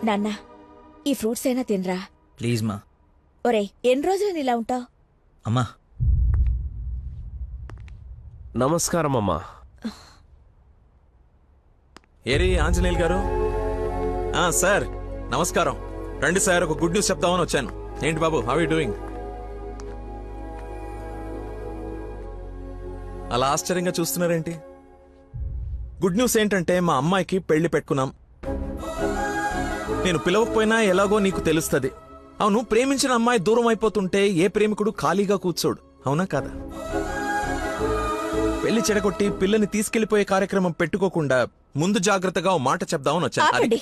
నాన్న, ఈ ఫ్రూట్స్ అయినా తినరా. ప్లీజ్ మా. ఒరే, ఎన్ని రోజులు ఇలా ఉంటావు? అమ్మా. నమస్కారం అమ్మా. ఏరి ఆంజనేయులు గారు. సార్ నమస్కారం. రండి సార్, ఒక గుడ్ న్యూస్ చెప్తామని వచ్చాను. ఏంటి బాబు, హౌ యూ డూయింగ్? అలా ఆశ్చర్యంగా చూస్తున్నారేంటి? గుడ్ న్యూస్ ఏంటంటే మా అమ్మాయికి పెళ్లి పెట్టుకున్నాం. నేను పిలవకపోయినా ఎలాగో నీకు తెలుస్తుంది. అవును, ప్రేమించిన అమ్మాయి దూరం అయిపోతుంటే ఏ ప్రేమికుడు ఖాళీగా కూర్చోడు, అవునా కాదా? పెళ్లి చెడగొట్టి పిల్లని తీసుకెళ్లిపోయే కార్యక్రమం పెట్టుకోకుండా ముందు జాగ్రత్తగా ఓ మాట చెప్దామని వచ్చాను. ఆపండి.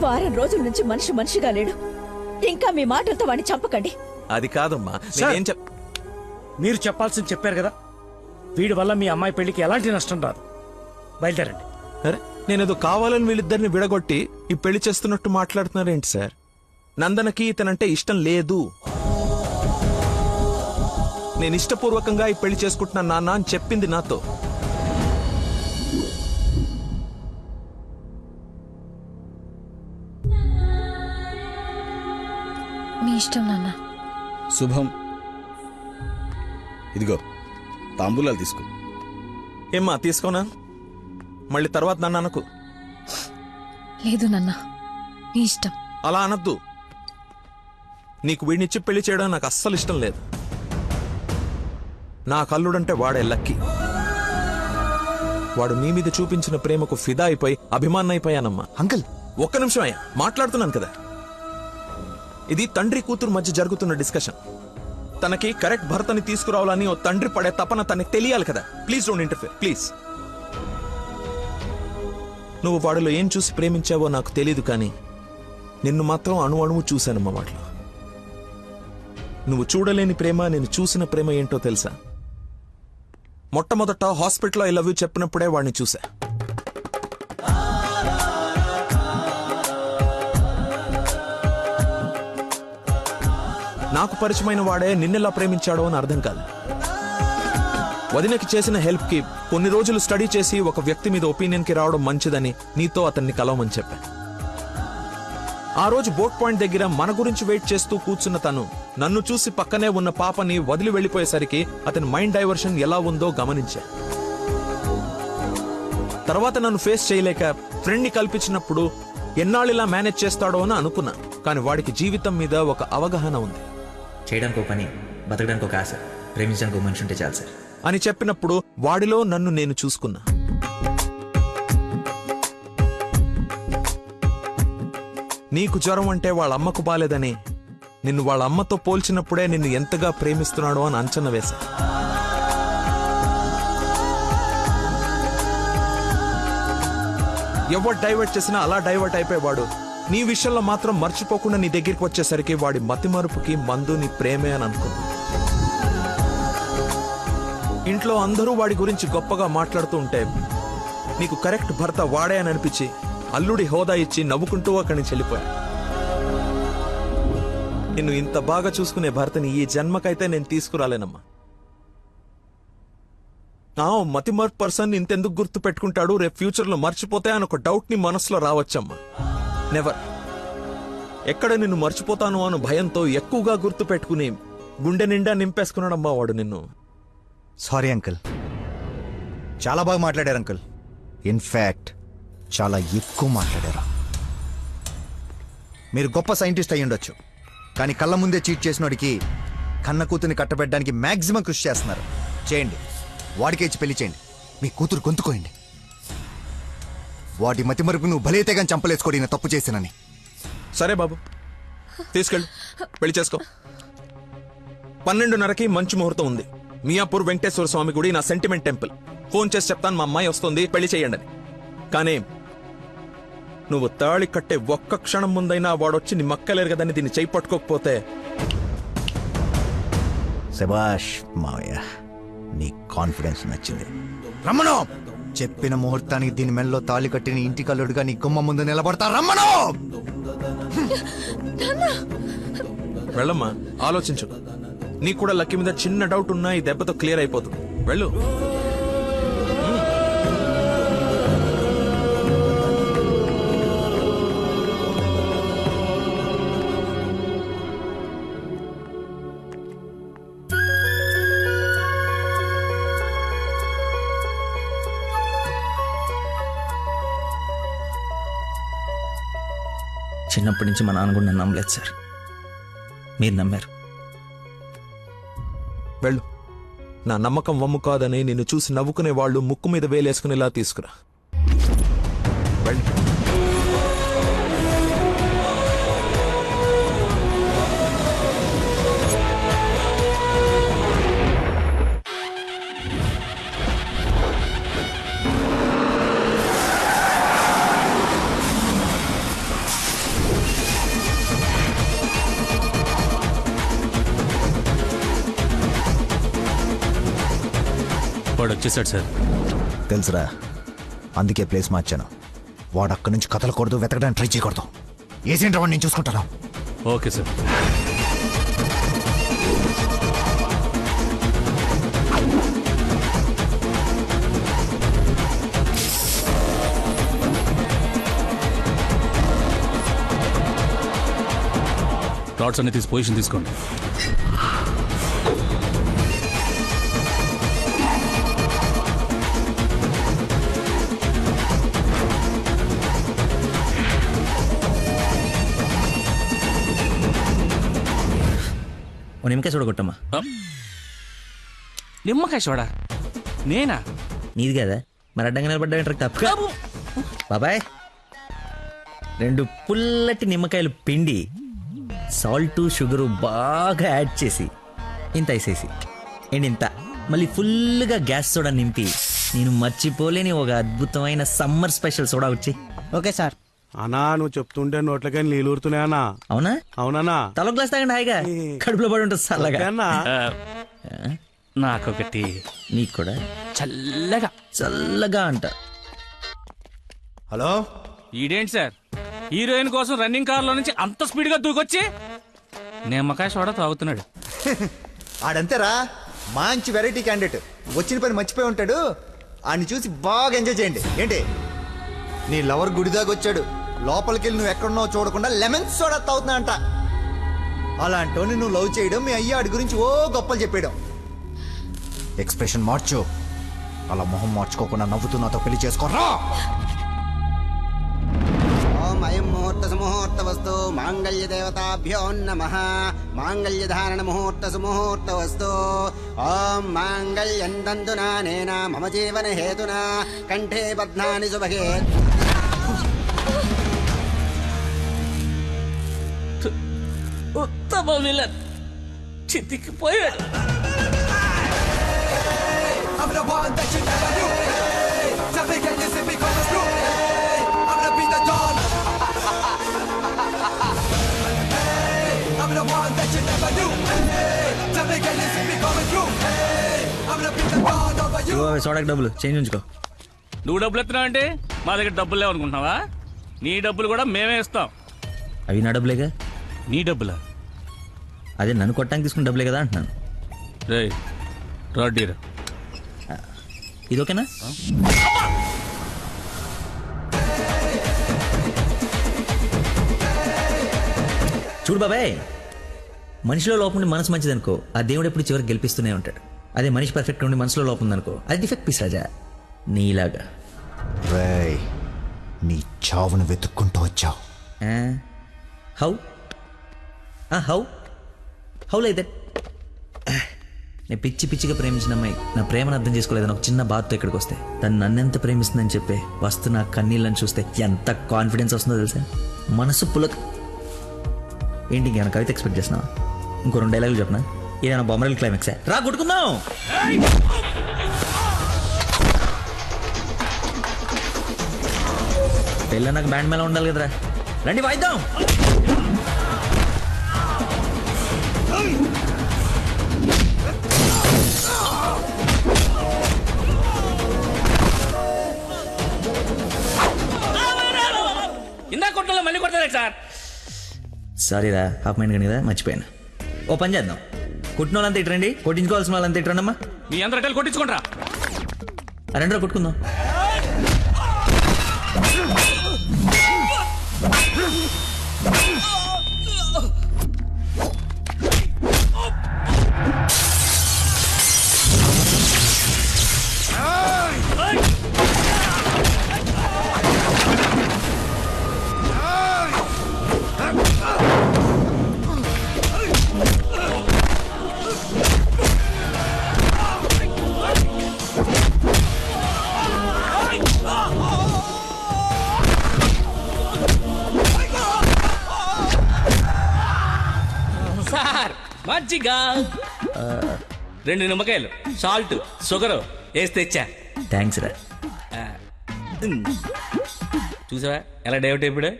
వారం రోజుల నుంచి మనిషి మనిషిగా లేడు. ఇంకా మీ మాటలతో వాడిని చంపకండి. అది కాదమ్మా, సార్, నేనేం మీరు చెప్పాల్సింది చెప్పారు కదా. వీడి వల్ల మీ అమ్మాయి పెళ్లికి ఎలాంటి నష్టం రాదు. బయలుదేరండి. అరే, నేనేదో కావాలని వీళ్ళిద్దరిని విడగొట్టి ఈ పెళ్లి చేస్తున్నట్టు మాట్లాడుతున్నారేంటి సార్? నందనకి ఇతనంటే ఇష్టం లేదు. నేను ఇష్టపూర్వకంగా ఈ పెళ్లి చేసుకుంటున్నాను నాన్న అని చెప్పింది నాతో. మీ ఇష్టం నాన్న. శుభం. ఇదిగో తాంబూలాలు తీసుకో. ఏమ్మా, తీసుకోనా? మళ్ళీ తర్వాత నన్ను అనకు. లేదు నాన్న, మీ ఇష్టం. అలా అనద్దు. నీకు వీడినిచ్చి పెళ్లి చేయడం నాకు అస్సలు ఇష్టం లేదు. నా కల్లుడంటే వాడే లక్కీ. వాడు నీ మీద చూపించిన ప్రేమకు ఫిదా అయిపోయి అభిమానైపోయానమ్మా. అంకుల్, ఒక్క నిమిషం అయ్యా, మాట్లాడుతున్నాను కదా. ఇది తండ్రి కూతురు మధ్య జరుగుతున్న డిస్కషన్. తనకి కరెక్ట్ భర్తని తీసుకురావాలని ఓ తండ్రి పడే తపన తనకి తెలియాలి కదా. Please don't interfere, please. నువ్వు వాడిలో ఏం చూసి ప్రేమించావో నాకు తెలీదు, కానీ నిన్ను మాత్రం అణువు చూశానమ్మా వాటిలో. నువ్వు చూడలేని ప్రేమ, నేను చూసిన ప్రేమ ఏంటో తెలుసా? మొట్టమొదట హాస్పిటల్లో ఐ లవ్ యూ చెప్పినప్పుడే వాడిని చూసా. నాకు పరిచయమైన వాడే నిన్నెలా ప్రేమించాడో అని అర్థం కాదు. వదినకి చేసిన హెల్ప్ కి కొన్ని రోజులు స్టడీ చేసి ఒక వ్యక్తి మీద ఒపీనియన్ కి రావడం మంచిదని నీతో అతన్ని కలవమని చెప్పా. ఆ రోజు బోట్ పాయింట్ దగ్గర మన గురించి వెయిట్ చేస్తూ కూర్చున్న తను నన్ను చూసి పక్కనే ఉన్న పాపని వదిలి వెళ్లిపోయేసరికి అతని మైండ్ డైవర్షన్ ఎలా ఉందో గమనించా. తర్వాత నన్ను ఫేస్ చేయలేక ఫ్రెండ్ ని కల్పించినప్పుడు ఎన్నాళ్ళిలా మేనేజ్ చేస్తాడో అని అనుకున్నా. కానీ వాడికి జీవితం మీద ఒక అవగాహన ఉంది. చేయడానికి ఒక పని, బతకడానికి ఒక ఆశ, ప్రేమించడానికి ఒక మనిషి ఉంటే చాలు సార్ అని చెప్పినప్పుడు వాడిలో నన్ను నేను చూసుకున్నా. నీకు జ్వరం అంటే వాళ్ళ అమ్మకు బాలేదని నిన్ను వాళ్ళ అమ్మతో పోల్చినప్పుడే నిన్ను ఎంతగా ప్రేమిస్తున్నాడో అని అంచనా వేశా. ఎవరు డైవర్ట్ చేసినా అలా డైవర్ట్ అయిపోయేవాడు నీ విషయంలో మాత్రం మర్చిపోకుండా నీ దగ్గరికి వచ్చేసరికి వాడి మతిమరుపుకి మందు నీ ప్రేమే అని అనుకున్నా. ఇంట్లో అందరూ వాడి గురించి గొప్పగా మాట్లాడుతూ ఉంటే నీకు కరెక్ట్ భర్త వాడే అని అనిపించి అల్లుడి హోదా ఇచ్చి నవ్వుకుంటూ అక్కడి నుంచి వెళ్ళిపోయా. నిన్ను ఇంత బాగా చూసుకునే భర్తని ఈ జన్మకైతే నేను తీసుకురాలేనమ్మా. మతిమర్పు పర్సన్ ఇంతెందుకు గుర్తు పెట్టుకుంటాడు, రేపు ఫ్యూచర్ లో మర్చిపోతే అని ఒక డౌట్ ని మనసులో రావచ్చమ్మా. నెవర్. ఎక్కడ నిన్ను మర్చిపోతాను అను భయంతో ఎక్కువగా గుర్తు పెట్టుకుని గుండె నిండా నింపేసుకున్నాడమ్మా వాడు నిన్ను. సారీ అంకుల్, చాలా బాగా మాట్లాడారు అంకుల్. ఇన్ఫాక్ట్ చాలా ఎక్కువ మాట్లాడారు. మీరు గొప్ప సైంటిస్ట్ అయి ఉండొచ్చు, కానీ కళ్ళ ముందే చీట్ చేసినోడికి కన్న కూతుర్ని కట్టబెట్టడానికి మాక్సిమం కృషి చేస్తున్నారు. చేయండి, వాడికే ఇచ్చి పెళ్లి చేయండి. మీ కూతురు గొంతుకోయండి. వాడి మతి మరుపు నువ్వు భలేతే కానీ చంపలేసుకోడి నా తప్పు చేశానని. సరే బాబు, తీసుకెళ్ళు, పెళ్లి చేసుకో. 12:30కి మంచి ముహూర్తం ఉంది. మియాపూర్ వెంకటేశ్వర స్వామి గుడి, నా సెంటిమెంట్ టెంపుల్. ఫోన్ చేసి చెప్తాను, మా అమ్మాయి వస్తుంది, పెళ్లి చేయండి అని. కానీ నువ్వు తాళి కట్టే ఒక్క క్షణం ముందైనా వాడొచ్చి నీ మక్కలేరు కదని దీన్ని చేయి పట్టుకోకపోతే. శభాష్ మావయ్య, నీ కాన్ఫిడెన్స్ నచ్చింది. రమ్మను. చెప్పిన ముహూర్తానికి దీని మెల్లో తాళి కట్టిన ఇంటి కల్లుడుగా నీ గుమ్మ ముందు నిలబడతా. రమ్మను. వెళ్ళమ్మా, ఆలోచించు. నీకు కూడా లక్కీ మీద చిన్న డౌట్ ఉన్నా ఈ దెబ్బతో క్లియర్ అయిపోతుంది. వెళ్ళు. చిన్నప్పటి నుంచి మా నాన్న కూడా నన్ను నమ్మలేదు సార్. మీరు నమ్మారు. వెళ్ళు. నా నమ్మకం వమ్ము కాదని నిన్ను చూసి నవ్వుకునే వాళ్ళు ముక్కు మీద వేలేసుకునేలా తీసుకురా. వెళ్ళు. వాడు వచ్చేసాడు సార్. తెలుసురా, అందుకే ప్లేస్ మార్చాను. వాడు అక్కడి నుంచి కదలకూడదు, వెతకడానికి ట్రై చేయకూడదు. ఏజెంట్ వాడిని నేను చూసుకుంటాను. Okay sir. రాడ్స్ అన్ని తీసి పొజిషన్ తీసుకోండి. ఓ నిమ్మకాయ చూడగొట్టమ్మా. నిమ్మకాయ చూడా? నేనా? నీది కదా, మరి అడ్డంగా నిలబడ్డా తప్ప. బాబాయ్, 2 పుల్లటి నిమ్మకాయలు పిండి సాల్ట్ షుగరు బాగా యాడ్ చేసి ఇంత వేసేసి ఇంత మళ్ళీ ఫుల్గా గ్యాస్ సోడా నింపి నేను మర్చిపోలేని ఒక అద్భుతమైన సమ్మర్ స్పెషల్ సోడా వచ్చి. Okay sir. అన్నా నువ్వు చెప్తుంటే నోట్లకని నీళ్ళు ఊరుతున్నాయి అన్నా. అవునా? అవునన్నా. తల గ్లాస్ తాగండి హాయిగా, కడుపులో పడి ఉంటుంది చల్లగా. అన్నా నాకొకటి. నీకు కూడా చల్లగా. చల్లగా అంట. హలో, ఈడేంటి సార్ హీరోయిన్ కోసం రన్నింగ్ కార్ లో నుంచి అంత స్పీడ్ గా దూకొచ్చి నిమ్మకాయ సోడా తాగుతున్నాడు. ఆడంతేరా, మంచి వెరైటీ క్యాండిడేట్. వచ్చిన పని మర్చిపోయి ఉంటాడు. ఆడిని చూసి బాగా ఎంజాయ్ చేయండి. ఏంటి, నీ లవర్ గుడిదాకా వచ్చాడు, లోపలికి వెళ్ళి నువ్వు ఎక్కడున్నావు చూడకుండా లెమన్ సోడా తాగుతున్నా అంట. అలాంటోని నువ్వు లవ్ చేయడం, మీ అయ్య ఆడి గురించి ఓ గొప్పలు చెప్పేయడం. ఎక్స్ప్రెషన్ మార్చు. అలా మొహం మార్చుకోకుండా నవ్వుతూ నాతో పెళ్లి చేసుకోరా. ఓం అయం ముహూర్త సుముహూర్త వస్తు మాంగళ్య దేవతాభ్యో నమః. మాంగళ్య ధారణ ముహూర్త సుముహూర్త వస్తు. ఓం మాంగళ్యం తంతునా నేన మమ జీవన హేతునా కంఠే బధ్నాని శుభగే. ఉత్తమ విలన్ చితికిపోయాడు. సోడాకి డబ్బులు చేంజ్ ఉంచుకో. నువ్వు డబ్బులు ఎత్తున్నావు అంటే మా దగ్గర డబ్బులు లేవనుకుంటున్నావా? నీ డబ్బులు కూడా మేమే ఇస్తాం. అవి నా డబ్బులేగా. నీ డబ్బులా? అదే నన్ను కొట్టడానికి తీసుకున్న డబ్బులే కదా అంటున్నాను. రే రాడ్డీరా, ఇది ఓకేనా? చూడు బాబాయ్, మనిషిలో లోపం ఉండి మనసు మంచిదనుకో, ఆ దేవుడు ఎప్పుడు చివరికి గెలిపిస్తూనే ఉంటాడు. అదే మనిషి పర్ఫెక్ట్ ఉండి మనసులో లోపం ఉందనుకో, అది డిఫెక్ట్ పీస్ రాజా, నీలాగా. రేయ్, నీ చావును వెతుక్కుంటూ వచ్చావు. How how how like that? నేను పిచ్చి పిచ్చిగా ప్రేమించిన అమ్మాయి నా ప్రేమను అర్థం చేసుకోలేదని ఒక చిన్న బాధతో ఇక్కడికి వస్తే, తను నన్నెంత ప్రేమిస్తుందని చెప్పే వస్తు నా కన్నీళ్ళని చూస్తే ఎంత కాన్ఫిడెన్స్ వస్తుందో తెలుసా? మనసు పులక. ఏంటి ఇంకేమైనా కవిత ఎక్స్పెక్ట్ చేస్తున్నావా? ఇంకో 2 డైలాగులు చెప్పనా? ఏదైనా బొమ్మరల్ క్లైమాక్సా? రా కొట్టుకుందాం. పెళ్ళ నాకు బ్యాండ్ మేళ ఉండాలి కదరా, రండి వాయిద్దాం. ఇందా కొట్టలో మళ్ళీ కొడతారా సార్? సారీరా, హాఫ్ మైండ్ కానీ కదా, మర్చిపోయాను. ఓ పని చేద్దాం, కొట్టిన వాళ్ళంతా ఇట్రండి, కొట్టించుకోవాల్సిన వాళ్ళంతా ఇట్రండమ్మా. మీ అందరూ అటెల్ కొట్టించుకుంటారా? రెండో కొట్టుకుందాం. మజ్జిగ 2 నిమ్మకాయలు సాల్ట్ షుగర్ వేసి తెచ్చా. థ్యాంక్స్ రా. చూసావా ఎలా డైవర్ట్ అయిపోయాడు?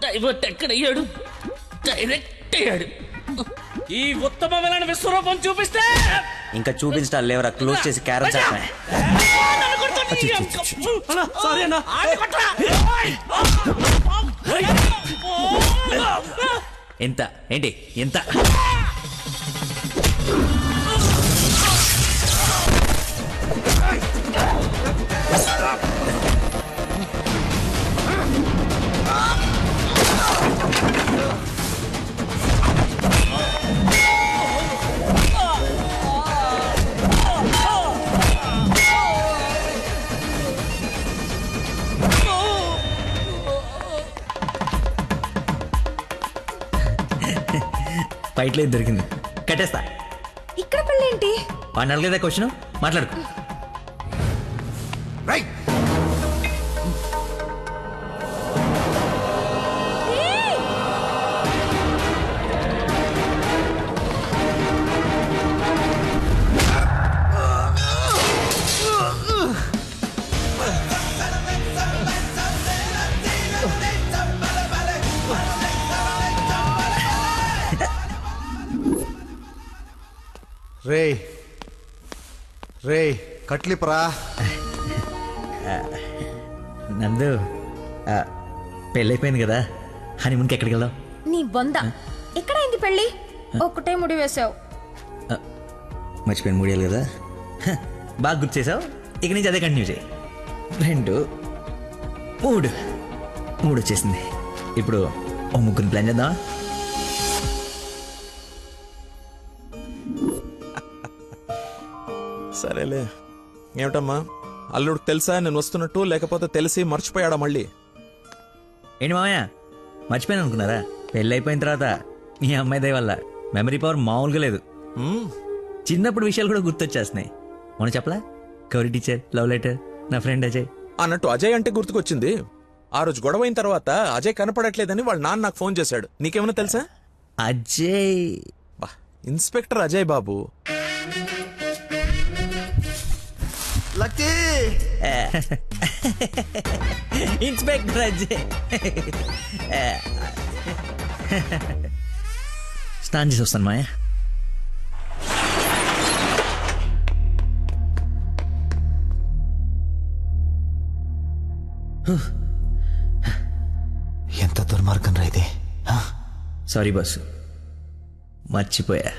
డైవర్ట్ ఎక్కడయ్యాడు? డైరెక్ట్ అయ్యాడు. ఈ ఉత్తమమైన విశ్వరూపం చూపిస్తే ఇంకా చూపించడాలు లేవరా, క్లోజ్ చేసి క్యారమ్ చేస్తాను. ఎంత ఏంటి ఎంత? ఫైట్లో దొరికింది, కట్టేస్తా. ఇక్కడ పెళ్ళేంటి? వాడిని అడగలేదా క్వశ్చన్? మాట్లాడు. రే రే కట్లిపరా. నందు, పెళ్ళైపోయింది కదా, హనీమూన్కి ఎక్కడికి వెళ్దాం? నీ బొంద. ఎక్కడైంది పెళ్ళి? ఒక్కటే ముడి వేసావు. మర్చిపోయిన మూడేళ్ళు కదా, బాగా గుర్తు చేసావు. ఇక నుంచి అదే కంటిన్యూ చేయి. 2 3 వచ్చేసింది. ఇప్పుడు ఓ ముగ్గురిని ప్లాన్ చేద్దామా? సరేలే. ఏమిటమ్మా, అల్లుడికి తెలుసా నేను వస్తున్నట్టు, లేకపోతే తెలిసి మర్చిపోయాడా మళ్ళీ? ఏంటి మామయ్య, మర్చిపోయాను అనుకున్నారా? పెళ్ళి అయిపోయిన తర్వాత మీ అమ్మాయి దయ వల్ల మెమరీ పవర్ మామూలుగా లేదు. చిన్నప్పుడు విషయాలు కూడా గుర్తొచ్చేస్తున్నాయి. మొన్న చెప్పలా, కౌరి టీచర్, లవ్ లెటర్, నా ఫ్రెండ్ అజయ్ అన్నట్టు అజయ్ అంటే గుర్తుకొచ్చింది. ఆ రోజు గొడవ అయిన తర్వాత అజయ్ కనపడట్లేదని వాళ్ళ నాన్న నాకు ఫోన్ చేశాడు. నీకేమైనా తెలుసా? Ajay inspector Ajay Babu. Lucky inspector Ajay. స్నానం చేసి వస్తాను మాయా. ఎంత దుర్మార్గం రా ఇది. సారీ బాసు, మర్చిపోయా.